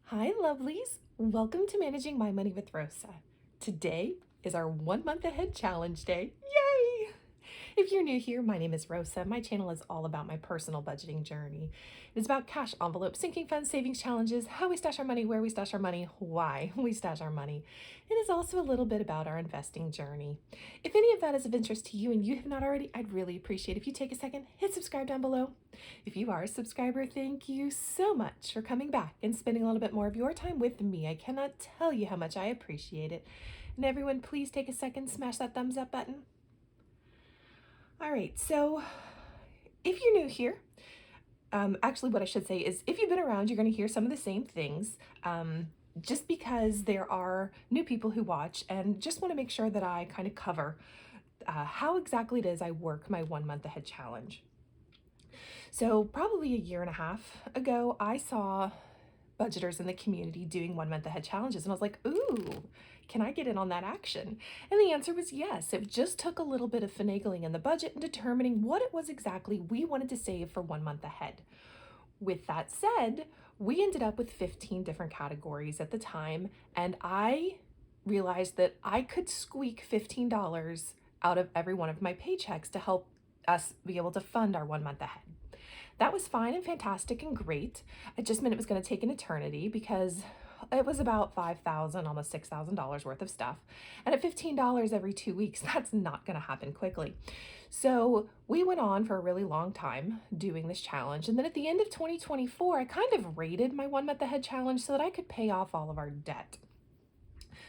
Hi, lovelies. Welcome to Managing My Money with Rosa. Today is our 1 month ahead challenge day. Yay! If you're new here, my name is Rosa. My channel is all about my personal budgeting journey. It's about cash envelopes, sinking funds, savings challenges, how we stash our money, where we stash our money, why we stash our money. It is also a little bit about our investing journey. If any of that is of interest to you and you have not already, I'd really appreciate if you take a second, hit subscribe down below. If you are a subscriber, thank you so much for coming back and spending a little bit more of your time with me. I cannot tell you how much I appreciate it. And everyone, please take a second, smash that thumbs up button. All right, so if you're new here, actually what I should say is if you've been around, you're going to hear some of the same things just because there are new people who watch, and just want to make sure that I kind of cover how exactly it is I work my 1 month ahead challenge. So probably a year and a half ago, I saw budgeters in the community doing 1 month ahead challenges, and I was like, ooh, can I get in on that action? And the answer was yes. It just took a little bit of finagling in the budget and determining what it was exactly we wanted to save for 1 month ahead. With that said, we ended up with 15 different categories at the time, and I realized that I could squeak $15 out of every one of my paychecks to help us be able to fund our 1 month ahead. That was fine and fantastic and great. It just meant it was going to take an eternity because it was about $5,000, almost $6,000 worth of stuff. And at $15 every 2 weeks, that's not going to happen quickly. So we went on for a really long time doing this challenge. And then at the end of 2024, I kind of rated my 1 month ahead challenge so that I could pay off all of our debt.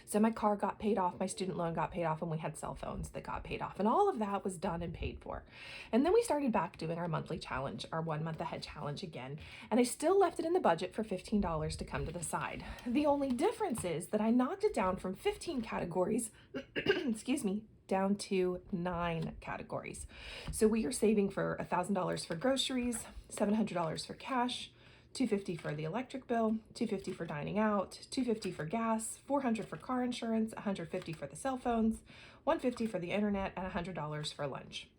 So my car got paid off, my student loan got paid off, and we had cell phones that got paid off. And all of that was done and paid for. And then we started back doing our monthly challenge, our 1 month ahead challenge again. And I still left it in the budget for $15 to come to the side. The only difference is that I knocked it down from 15 categories, excuse me, down to 9 categories. So we are saving for $1,000 for groceries, $700 for cash, $250 for the electric bill, $250 for dining out, $250 for gas, $400 for car insurance, $150 for the cell phones, $150 for the internet, and $100 for lunch.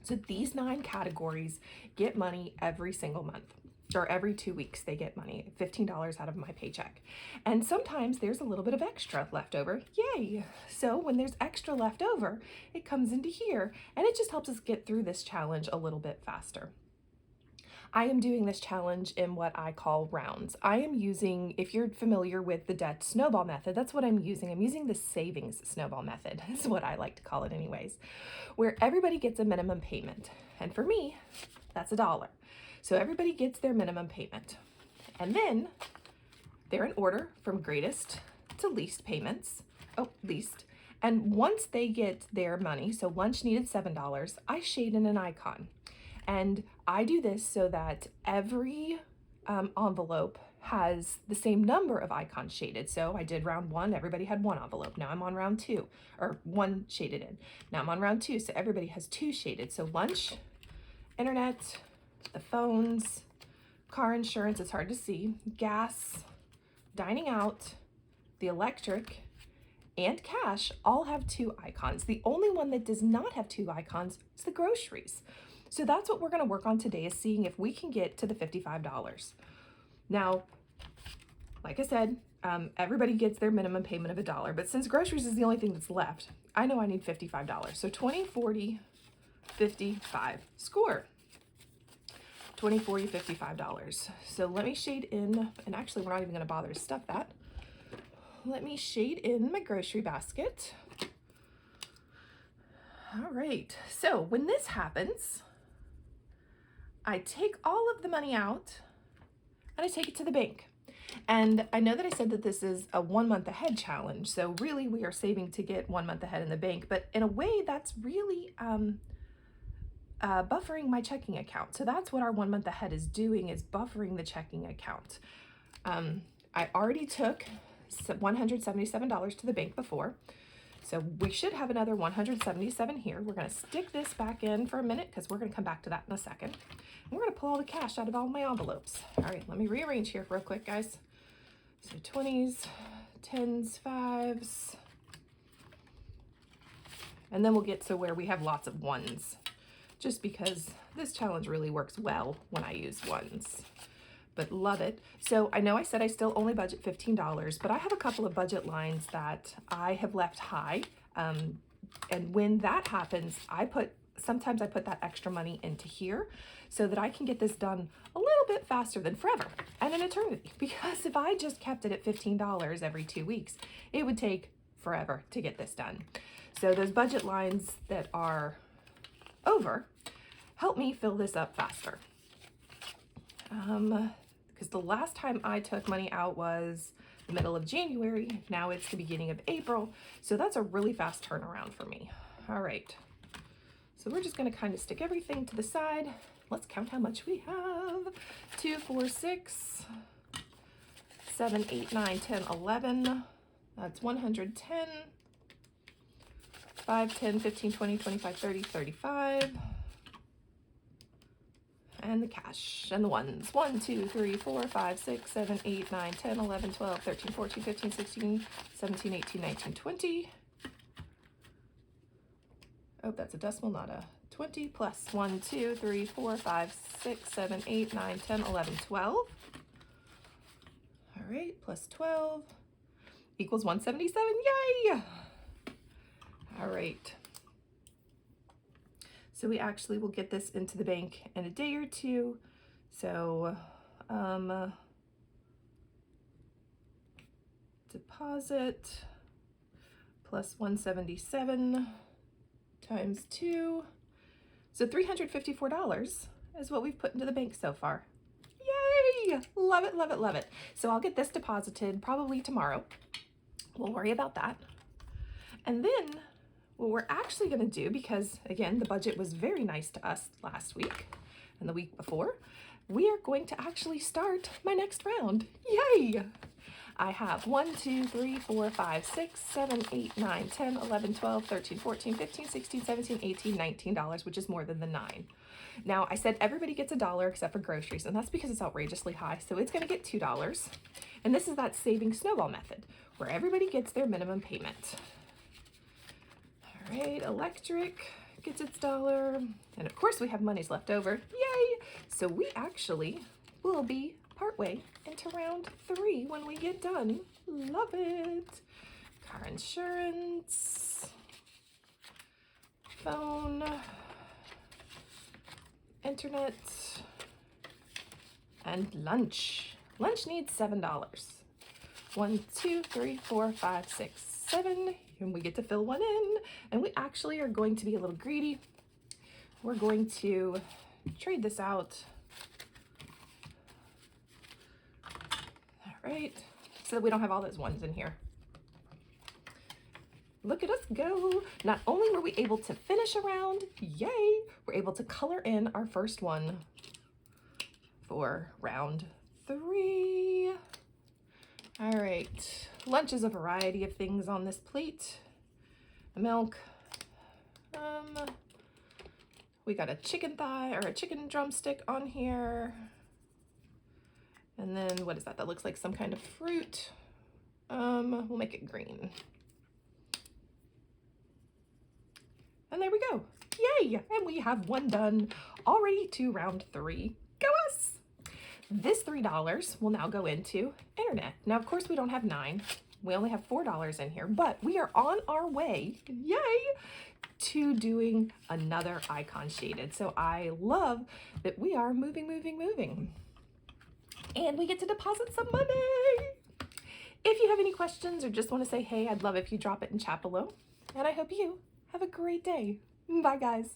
So these 9 categories get money every single month, or every 2 weeks they get money, $15 out of my paycheck. And sometimes there's a little bit of extra left over, yay! So when there's extra left over, it comes into here, and it just helps us get through this challenge a little bit faster. I am doing this challenge in what I call rounds. I am using, if you're familiar with the debt snowball method, that's what I'm using. I'm using the savings snowball method, is what I like to call it anyways, where everybody gets a minimum payment. And for me, that's $1. So everybody gets their minimum payment. And then they're in order from greatest to least payments. Oh, least. And once they get their money, so lunch needed $7, I shade in an icon. And I do this so that every envelope has the same number of icons shaded. So I did round 1, everybody had 1 envelope. Now I'm on round 2, or 1 shaded in. Now I'm on round 2, so everybody has 2 shaded. So lunch, internet, the phones, car insurance, it's hard to see, gas, dining out, the electric, and cash all have 2 icons. The only one that does not have 2 icons is the groceries. So that's what we're going to work on today, is seeing if we can get to the $55. Now, like I said, everybody gets their minimum payment of $1, but since groceries is the only thing that's left, I know I need $55. So 20, 40, 55, score. 20, 40, $55. So let me shade in, and actually we're not even going to bother to stuff that. Let me shade in my grocery basket. All right, so when this happens, I take all of the money out and I take it to the bank. And I know that I said that this is a 1 month ahead challenge. So really we are saving to get 1 month ahead in the bank, but in a way that's really buffering my checking account. So that's what our 1 month ahead is doing, is buffering the checking account. I already took $177 to the bank before. So we should have another 177 here. We're going to stick this back in for a minute because we're going to come back to that in a second. And we're going to pull all the cash out of all my envelopes. All right, let me rearrange here real quick, guys. So 20s, 10s, 5s. And then we'll get to where we have lots of 1s, just because this challenge really works well when I use 1s. but love it. So I know I said I still only budget $15, but I have a couple of budget lines that I have left high. And when that happens, sometimes I put that extra money into here so that I can get this done a little bit faster than forever and an eternity. Because if I just kept it at $15 every 2 weeks, it would take forever to get this done. So those budget lines that are over help me fill this up faster. Because the last time I took money out was the middle of January. Now it's the beginning of April. So that's a really fast turnaround for me. All right. So we're just going to kind of stick everything to the side. Let's count how much we have. 2, 4, 6, 7, 8, 9, 10, 11. That's 110. 5, 10, 15, 20, 25, 30, 35. And the cash and the ones. 1, 2, 3, 4, 5, 6, 7, 8, 9, 10, 11, 12, 13, 14, 15, 16, 17, 18, 19, 20. Oh, that's a decimal, not a 20. Plus 1, 2, 3, 4, 5, 6, 7, 8, 9, 10, 11, 12. All right, plus 12 equals 177. Yay! All right. So we actually will get this into the bank in a day or two. So deposit plus 177 times 2. So $354 is what we've put into the bank so far. Yay! Love it, love it, love it. So I'll get this deposited probably tomorrow. We'll worry about that. And then what we're actually going to do, because again, the budget was very nice to us last week and the week before, we are going to actually start my next round. Yay! I have 1, 2, 3, 4, 5, 6, 7, 8, 9, 10, 11, 12, 13, 14, 15, 16, 17, 18, $19, which is more than the 9. Now, I said everybody gets $1 except for groceries, and that's because it's outrageously high, so it's going to get $2. And this is that saving snowball method, where everybody gets their minimum payment. All right, electric gets its $1. And of course we have monies left over. Yay! So we actually will be partway into round 3 when we get done. Love it. Car insurance, phone, internet, and lunch. Lunch needs $7. 1, 2, 3, 4, 5, 6, 7. And we get to fill one in, and we actually are going to be a little greedy. We're going to trade this out. All right, so that we don't have all those ones in here. Look at us go. Not only were we able to finish a round, yay, we're able to color in our first one for round 3. All right, lunch is a variety of things on this plate. Milk. We got a chicken thigh or a chicken drumstick on here. And then what is that? That looks like some kind of fruit. We'll make it green. And there we go. Yay! And we have one done already to round 3. Go us! This $3 will now go into internet. Now, of course, we don't have 9. We only have $4 in here, but we are on our way, yay, to doing another icon shaded. So I love that we are moving. And we get to deposit some money. If you have any questions or just want to say, hey, I'd love if you drop it in chat below. And I hope you have a great day. Bye, guys.